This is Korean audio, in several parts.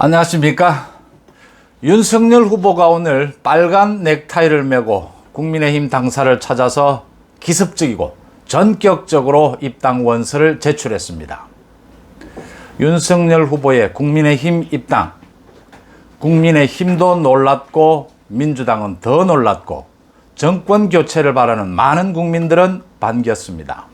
안녕하십니까. 윤석열 후보가 오늘 빨간 넥타이를 메고 국민의힘 당사를 찾아서 기습적이고 전격적으로 입당 원서를 제출했습니다. 윤석열 후보의 국민의힘 입당, 국민의힘도 놀랐고 민주당은 더 놀랐고 정권 교체를 바라는 많은 국민들은 반겼습니다.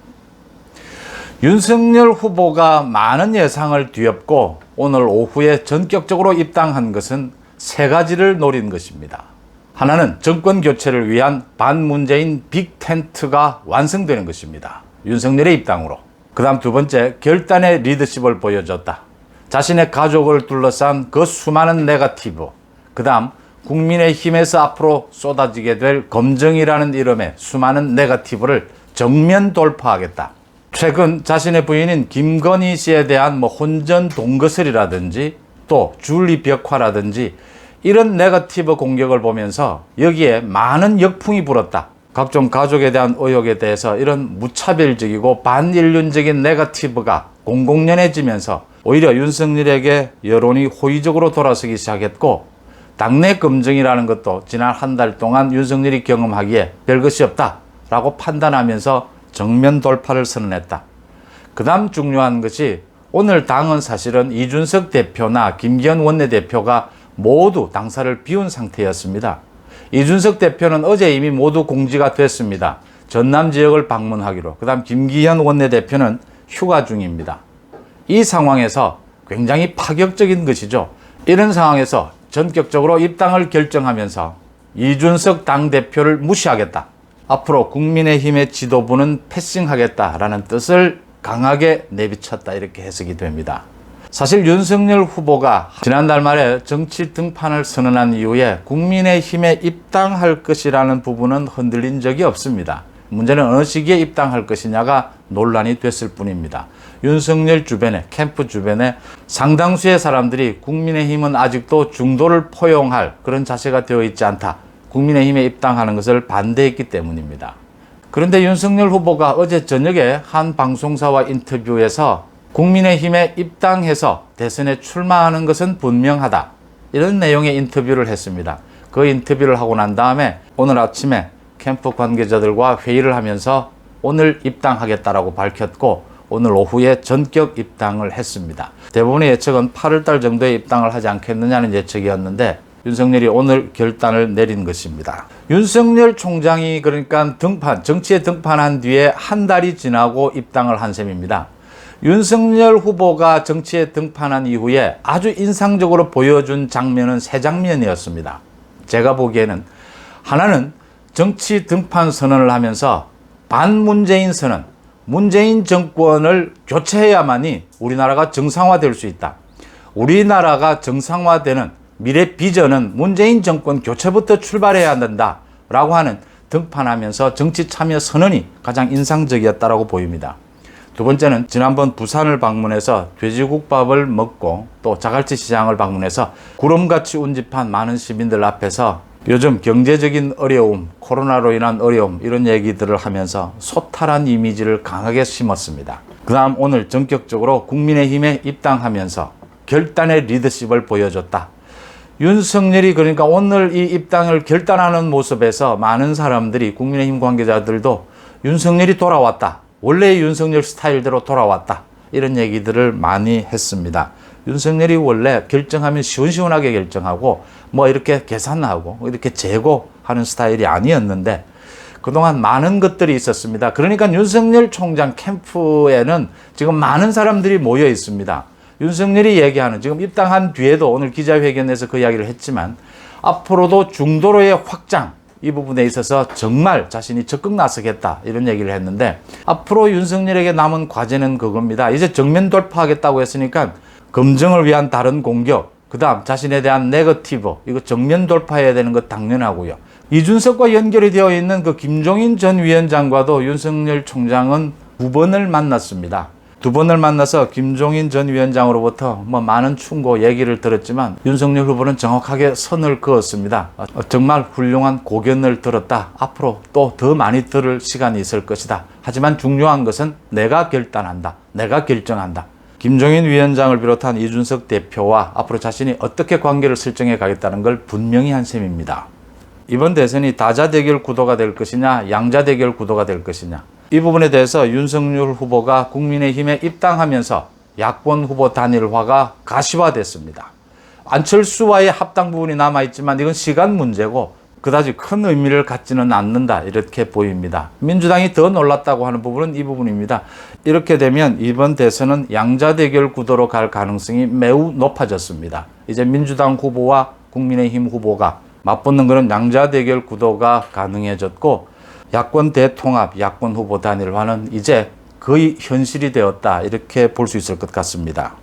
윤석열 후보가 많은 예상을 뒤엎고 오늘 오후에 전격적으로 입당한 것은 세 가지를 노린 것입니다. 하나는 정권 교체를 위한 반문재인 빅텐트가 완성되는 것입니다. 윤석열의 입당으로. 그 다음 두 번째, 결단의 리더십을 보여줬다. 자신의 가족을 둘러싼 그 수많은 네거티브. 그 다음 국민의힘에서 앞으로 쏟아지게 될 검증이라는 이름의 수많은 네거티브를 정면 돌파하겠다. 최근 자신의 부인인 김건희 씨에 대한 혼전 동거설이라든지 또 줄리 벽화라든지 이런 네거티브 공격을 보면서 여기에 많은 역풍이 불었다. 각종 가족에 대한 의혹에 대해서 이런 무차별적이고 반인륜적인 네거티브가 공공연해지면서 오히려 윤석열에게 여론이 호의적으로 돌아서기 시작했고, 당내 검증이라는 것도 지난 한 달 동안 윤석열이 경험하기에 별것이 없다라고 판단하면서 정면 돌파를 선언했다. 그 다음 중요한 것이 오늘 당은 사실은 이준석 대표나 김기현 원내대표가 모두 당사를 비운 상태였습니다. 이준석 대표는 어제 이미 모두 공지가 됐습니다. 전남 지역을 방문하기로. 그 다음 김기현 원내대표는 휴가 중입니다. 이 상황에서 굉장히 파격적인 것이죠. 이런 상황에서 전격적으로 입당을 결정하면서 이준석 당대표를 무시하겠다. 앞으로 국민의힘의 지도부는 패싱하겠다라는 뜻을 강하게 내비쳤다, 이렇게 해석이 됩니다. 사실 윤석열 후보가 지난달 말에 정치 등판을 선언한 이후에 국민의힘에 입당할 것이라는 부분은 흔들린 적이 없습니다. 문제는 어느 시기에 입당할 것이냐가 논란이 됐을 뿐입니다. 윤석열 주변에, 캠프 주변에 상당수의 사람들이 국민의힘은 아직도 중도를 포용할 그런 자세가 되어 있지 않다, 국민의힘에 입당하는 것을 반대했기 때문입니다. 그런데 윤석열 후보가 어제 저녁에 한 방송사와 인터뷰에서 국민의힘에 입당해서 대선에 출마하는 것은 분명하다, 이런 내용의 인터뷰를 했습니다. 그 인터뷰를 하고 난 다음에 오늘 아침에 캠프 관계자들과 회의를 하면서 오늘 입당하겠다라고 밝혔고, 오늘 오후에 전격 입당을 했습니다. 대부분의 예측은 8월달 정도에 입당을 하지 않겠느냐는 예측이었는데 윤석열이 오늘 결단을 내린 것입니다. 윤석열 총장이 그러니까 정치에 등판한 뒤에 한 달이 지나고 입당을 한 셈입니다. 윤석열 후보가 정치에 등판한 이후에 아주 인상적으로 보여준 장면은 세 장면이었습니다. 제가 보기에는 하나는 정치 등판 선언을 하면서 반문재인 선언, 문재인 정권을 교체해야만이 우리나라가 정상화될 수 있다. 우리나라가 정상화되는 미래 비전은 문재인 정권 교체부터 출발해야 된다 라고 하는 등판하면서 정치 참여 선언이 가장 인상적이었다고 보입니다. 두 번째는 지난번 부산을 방문해서 돼지국밥을 먹고 또 자갈치 시장을 방문해서 구름같이 운집한 많은 시민들 앞에서 요즘 경제적인 어려움, 코로나로 인한 어려움, 이런 얘기들을 하면서 소탈한 이미지를 강하게 심었습니다. 그 다음 오늘 전격적으로 국민의힘에 입당하면서 결단의 리더십을 보여줬다. 윤석열이 그러니까 오늘 이 입당을 결단하는 모습에서 많은 사람들이, 국민의힘 관계자들도 윤석열이 돌아왔다, 원래의 윤석열 스타일대로 돌아왔다, 이런 얘기들을 많이 했습니다. 윤석열이 원래 결정하면 시원시원하게 결정하고 이렇게 계산하고 이렇게 재고하는 스타일이 아니었는데 그동안 많은 것들이 있었습니다. 그러니까 윤석열 총장 캠프에는 지금 많은 사람들이 모여 있습니다. 윤석열이 얘기하는, 지금 입당한 뒤에도 오늘 기자회견에서 그 이야기를 했지만 앞으로도 중도로의 확장, 이 부분에 있어서 정말 자신이 적극 나서겠다, 이런 얘기를 했는데 앞으로 윤석열에게 남은 과제는 그겁니다. 이제 정면 돌파하겠다고 했으니까 검증을 위한 다른 공격, 그 다음 자신에 대한 네거티브, 이거 정면 돌파해야 되는 것 당연하고요. 이준석과 연결이 되어 있는 그 김종인 전 위원장과도 윤석열 총장은 2번을 만났습니다. 2번을 만나서 김종인 전 위원장으로부터 많은 충고 얘기를 들었지만 윤석열 후보는 정확하게 선을 그었습니다. 정말 훌륭한 고견을 들었다. 앞으로 또 더 많이 들을 시간이 있을 것이다. 하지만 중요한 것은 내가 결단한다. 내가 결정한다. 김종인 위원장을 비롯한 이준석 대표와 앞으로 자신이 어떻게 관계를 설정해 가겠다는 걸 분명히 한 셈입니다. 이번 대선이 다자 대결 구도가 될 것이냐, 양자 대결 구도가 될 것이냐, 이 부분에 대해서 윤석열 후보가 국민의힘에 입당하면서 야권 후보 단일화가 가시화됐습니다. 안철수와의 합당 부분이 남아있지만 이건 시간 문제고 그다지 큰 의미를 갖지는 않는다, 이렇게 보입니다. 민주당이 더 놀랐다고 하는 부분은 이 부분입니다. 이렇게 되면 이번 대선은 양자 대결 구도로 갈 가능성이 매우 높아졌습니다. 이제 민주당 후보와 국민의힘 후보가 맞붙는 그런 양자 대결 구도가 가능해졌고, 야권 대통합, 야권 후보 단일화는 이제 거의 현실이 되었다, 이렇게 볼 수 있을 것 같습니다.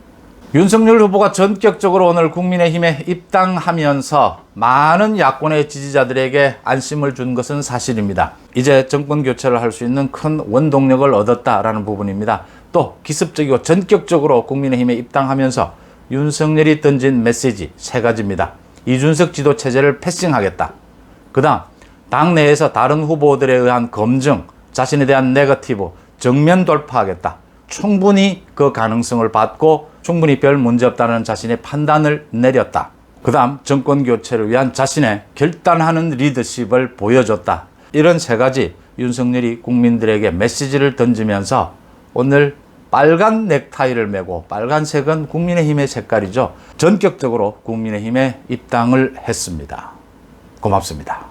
윤석열 후보가 전격적으로 오늘 국민의힘에 입당하면서 많은 야권의 지지자들에게 안심을 준 것은 사실입니다. 이제 정권 교체를 할 수 있는 큰 원동력을 얻었다라는 부분입니다. 또 기습적이고 전격적으로 국민의힘에 입당하면서 윤석열이 던진 메시지 3가지입니다. 이준석 지도 체제를 패싱하겠다. 그 다음 당내에서 다른 후보들에 의한 검증, 자신에 대한 네거티브, 정면 돌파하겠다. 충분히 그 가능성을 받고 충분히 별 문제 없다는 자신의 판단을 내렸다. 그 다음 정권 교체를 위한 자신의 결단하는 리더십을 보여줬다. 이런 3가지 윤석열이 국민들에게 메시지를 던지면서 오늘 빨간 넥타이를 메고, 빨간색은 국민의힘의 색깔이죠. 전격적으로 국민의힘에 입당을 했습니다. 고맙습니다.